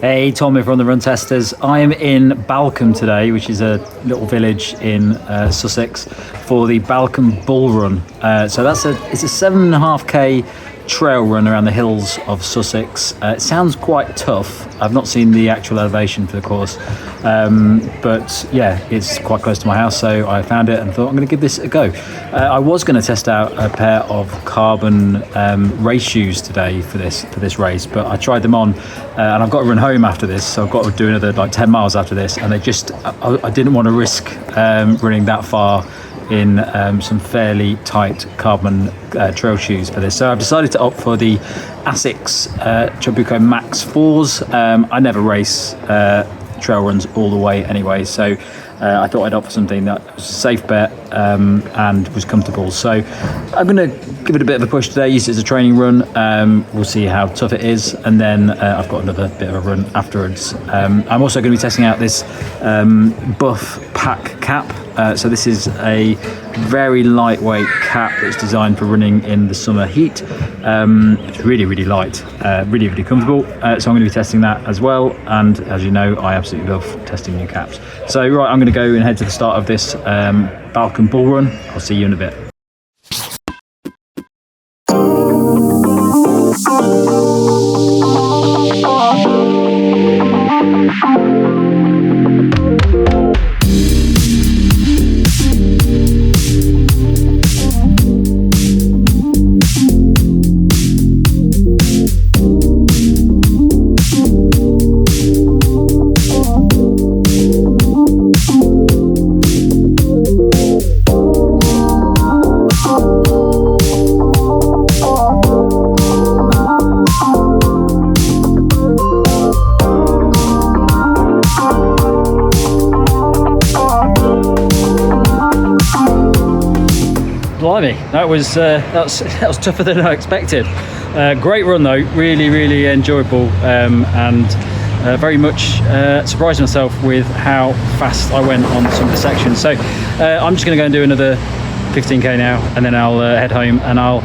Hey, Tom here from the Run Testers. I'm in Balcombe today, which is a little village in Sussex, for the Balcombe Bull Run. It's a 7.5k trail run around the hills of Sussex. It sounds quite tough. I've not seen the actual elevation for the course, but yeah, it's quite close to my house, so I found it and thought I'm going to give this a go. I was going to test out a pair of carbon race shoes today for this race, but I tried them on, and I've got to run home after this, so I've got to do another 10 miles after this, and I didn't want to risk running that far in some fairly tight carbon trail shoes for this. So I've decided to opt for the Asics Trabuco Max 4s. I never race trail runs all the way anyway, so I thought I'd opt for something that was a safe bet and was comfortable. So I'm going to give it a bit of a push today, use it as a training run. We'll see how tough it is, and then I've got another bit of a run afterwards. I'm also going to be testing out this buff pack cap. So this is a very lightweight cap that's designed for running in the summer heat. It's really, really light, really, really comfortable. So I'm going to be testing that as well. And as you know, I absolutely love testing new caps. So right, I'm going to go and head to the start of this Balcombe Bull Run. I'll see you in a bit. Blimey, that was tougher than I expected. Great run though, really enjoyable, and very much surprised myself with how fast I went on some of the sections. So I'm just going to go and do another 15k now, and then I'll head home and I'll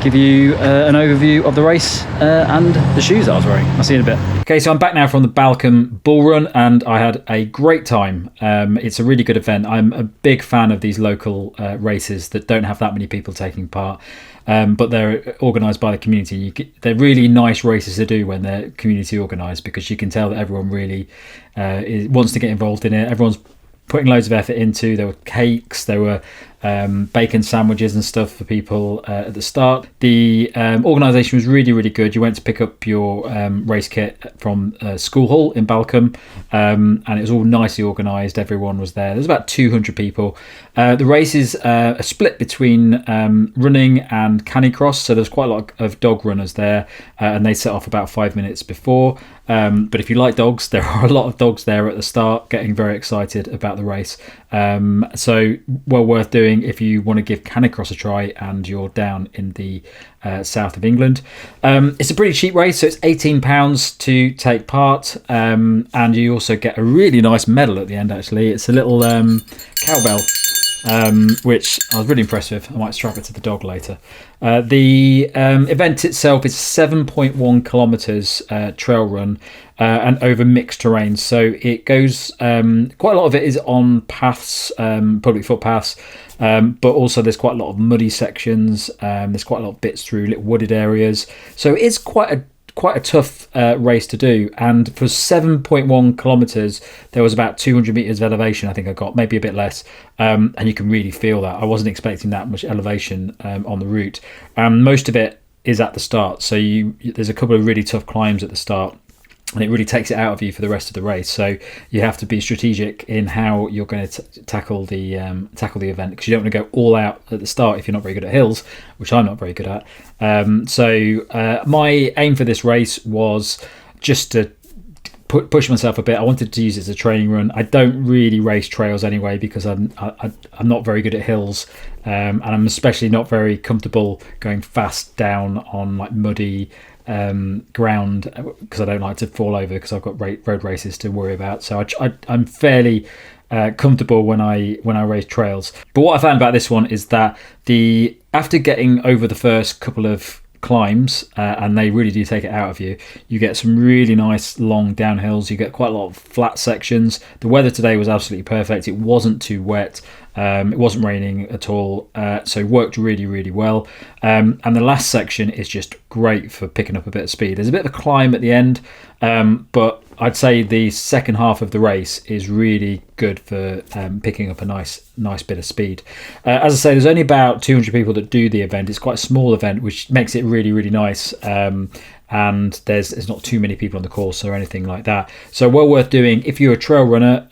give you an overview of the race and the shoes that I was wearing. I'll see you in a bit. Okay, so I'm back now from the Balcombe Bull Run, and I had a great time. It's a really good event. I'm a big fan of these local races that don't have that many people taking part, but they're organised by the community. They're really nice races to do when they're community organised, because you can tell that everyone really wants to get involved in it. Everyone's putting loads of effort into. There were cakes, there were bacon sandwiches and stuff for people at the start. The organisation was really good. You went to pick up your race kit from School Hall in Balcombe, and it was all nicely organised. Everyone was there. There's about 200 people. The race is a split between running and canicross, so there's quite a lot of dog runners there, and they set off about 5 minutes before. But if you like dogs, there are a lot of dogs there at the start getting very excited about the race. So well worth doing if you want to give canicross a try and you're down in the south of England. It's a pretty cheap race, so it's £18 to take part, and you also get a really nice medal at the end. Actually, it's a little cowbell, which I was really impressed with. I might strap it to the dog later. The event itself is 7.1 kilometres trail run, and over mixed terrain. So it goes, quite a lot of it is on paths, public footpaths, but also there's quite a lot of muddy sections. There's quite a lot of bits through little wooded areas. So it's quite a tough race to do, and for 7.1 kilometres there was about 200 metres of elevation. I think I got maybe a bit less, and you can really feel that. I wasn't expecting that much elevation on the route. Most of it is at the start, so there's a couple of really tough climbs at the start, and it really takes it out of you for the rest of the race. So you have to be strategic in how you're going to tackle the event, because you don't want to go all out at the start if you're not very good at hills, which I'm not very good at. So my aim for this race was just to push myself a bit. I wanted to use it as a training run. I don't really race trails anyway, because I'm not very good at hills, and I'm especially not very comfortable going fast down on like muddy ground, because I don't like to fall over, because I've got road races to worry about. So I'm fairly comfortable when I race trails. But what I found about this one is that after getting over the first couple of climbs, and they really do take it out of you. You get some really nice long downhills. You get quite a lot of flat sections. The weather today was absolutely perfect. It wasn't too wet. It wasn't raining at all, so it worked really, really well. And the last section is just great for picking up a bit of speed. There's a bit of a climb at the end, but I'd say the second half of the race is really good for picking up a nice bit of speed. As I say, there's only about 200 people that do the event. It's quite a small event, which makes it really, really nice. And there's not too many people on the course or anything like that. So well worth doing if you're a trail runner.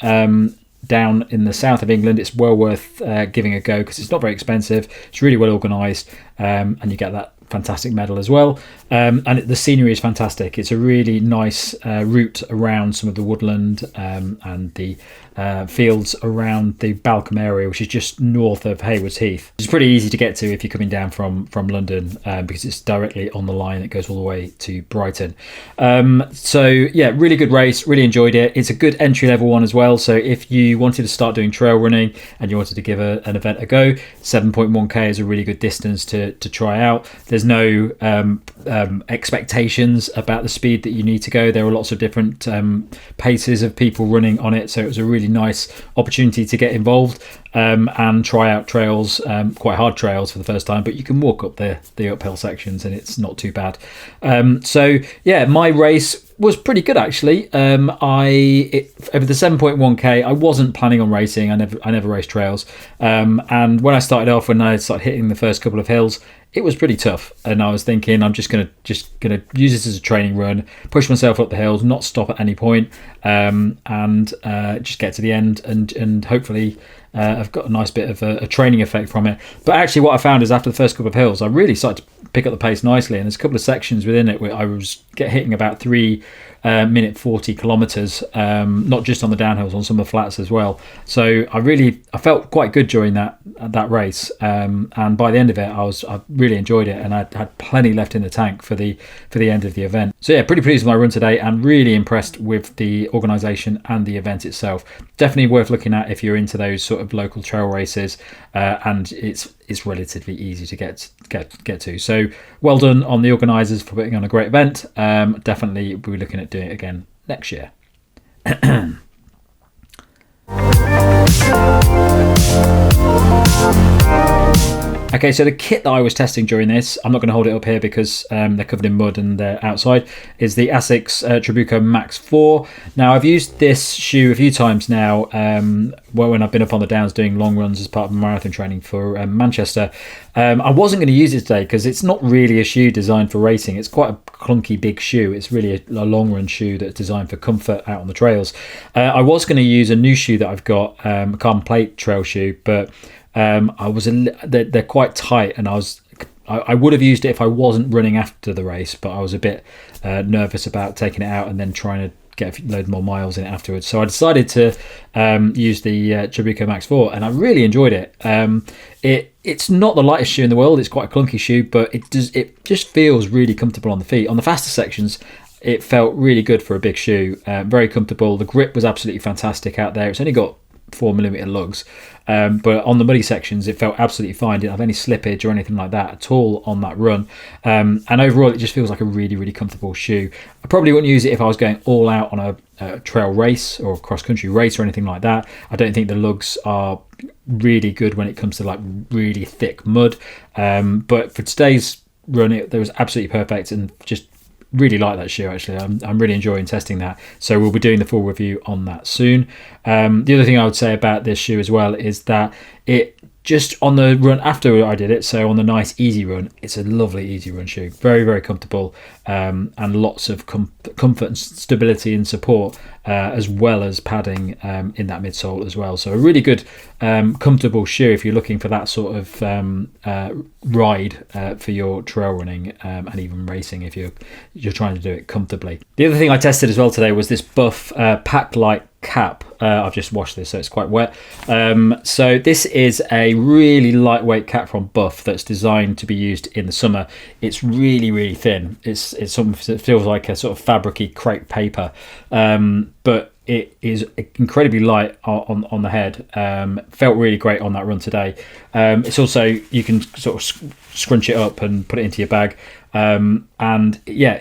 Down in the south of England, it's well worth giving a go because it's not very expensive. It's really well organised, and you get that fantastic medal as well. And the scenery is fantastic. It's a really nice route around some of the woodland and the fields around the Balcombe area, which is just north of Haywards Heath. It's pretty easy to get to if you're coming down from London, because it's directly on the line that goes all the way to Brighton. So yeah, really good race, really enjoyed it. It's a good entry level one as well, so if you wanted to start doing trail running and you wanted to give an event a go, 7.1k is a really good distance to try out. There's no expectations about the speed that you need to go. There are lots of different paces of people running on it, so it was a really nice opportunity to get involved and try out trails, quite hard trails for the first time, but you can walk up the uphill sections and it's not too bad. So yeah, my race was pretty good actually. Over the 7.1k, I wasn't planning on racing. I never raced trails, and when I started off, when I started hitting the first couple of hills, it was pretty tough, and I was thinking I'm just gonna use this as a training run, push myself up the hills, not stop at any point, and just get to the end, and hopefully I've got a nice bit of a training effect from it. But actually what I found is after the first couple of hills, I really started to pick up the pace nicely, and there's a couple of sections within it where I was hitting about 3 minute 40 kilometers, not just on the downhills, on some of the flats as well. So I felt quite good during that race, and by the end of it I really enjoyed it, and I had plenty left in the tank for the end of the event. So yeah, pretty pleased with my run today and really impressed with the organisation and the event itself. Definitely worth looking at if you're into those sort of local trail races, and it's relatively easy to get to. So well done on the organisers for putting on a great event. Definitely we'll be looking at doing it again next year. Okay, so the kit that I was testing during this, I'm not going to hold it up here because they're covered in mud and they're outside, is the Asics Trabuco Max 4. Now, I've used this shoe a few times now when I've been up on the downs doing long runs as part of marathon training for Manchester. I wasn't going to use it today because it's not really a shoe designed for racing. It's quite a clunky big shoe. It's really a long run shoe that's designed for comfort out on the trails. I was going to use a new shoe that I've got, a carbon plate trail shoe, but they're quite tight, and I would have used it if I wasn't running after the race, but I was a bit nervous about taking it out and then trying to get a load more miles in it afterwards. So I decided to use the Trabuco Max 4, and I really enjoyed it. It's not the lightest shoe in the world. It's quite a clunky shoe, but it just feels really comfortable on the feet. On the faster sections, it felt really good for a big shoe. Very comfortable. The grip was absolutely fantastic out there. It's only got 4mm lugs, but on the muddy sections it felt absolutely fine. Didn't have any slippage or anything like that at all on that run, and overall it just feels like a really, really comfortable shoe. I probably wouldn't use it if I was going all out on a trail race or a cross-country race or anything like that. I don't think the lugs are really good when it comes to like really thick mud, but for today's run it was absolutely perfect, and just really like that shoe actually. I'm really enjoying testing that, so we'll be doing the full review on that soon. The other thing I would say about this shoe as well is that it just on the run after I did it, so on the nice easy run, it's a lovely easy run shoe, very, very comfortable, and lots of comfort and stability and support, as well as padding in that midsole as well. So a really good comfortable shoe if you're looking for that sort of ride for your trail running, and even racing if you're trying to do it comfortably. The other thing I tested as well today was this Buff Pack Light cap. I've just washed this, so it's quite wet. So this is a really lightweight cap from Buff that's designed to be used in the summer. It's really, really thin. It's something that feels like a sort of fabricy crepe paper, but it is incredibly light on the head. Felt really great on that run today. It's also, you can sort of scrunch it up and put it into your bag. And yeah,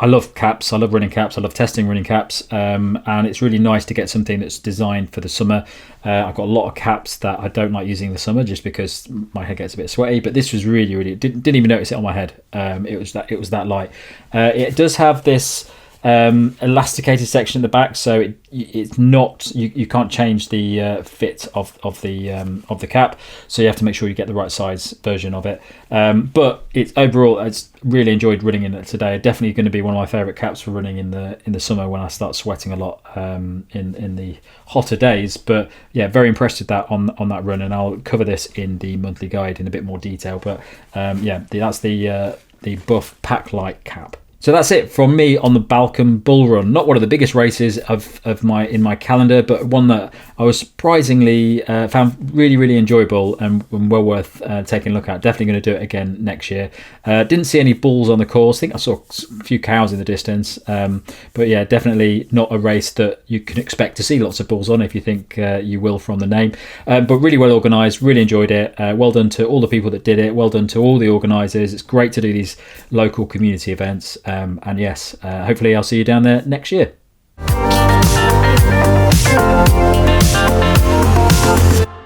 I love caps. I love running caps. I love testing running caps. And it's really nice to get something that's designed for the summer. I've got a lot of caps that I don't like using in the summer just because my head gets a bit sweaty. But this was really didn't even notice it on my head. It was that light. It does have this elasticated section at the back, so it's not, you can't change the fit of the cap, so you have to make sure you get the right size version of it. But it's overall, it's really enjoyed running in it today. Definitely going to be one of my favorite caps for running in the summer when I start sweating a lot in the hotter days. But yeah, very impressed with that on that run, and I'll cover this in the monthly guide in a bit more detail. But yeah, that's the Buff Pack Light cap. So that's it from me on the Balcombe Bull Run. Not one of the biggest races in my calendar, but one that I was surprisingly found really enjoyable and well worth taking a look at. Definitely going to do it again next year. Didn't see any bulls on the course. I think I saw a few cows in the distance. But yeah, definitely not a race that you can expect to see lots of bulls on if you think you will from the name. But really well organised, really enjoyed it. Well done to all the people that did it. Well done to all the organisers. It's great to do these local community events. And yes, hopefully I'll see you down there next year.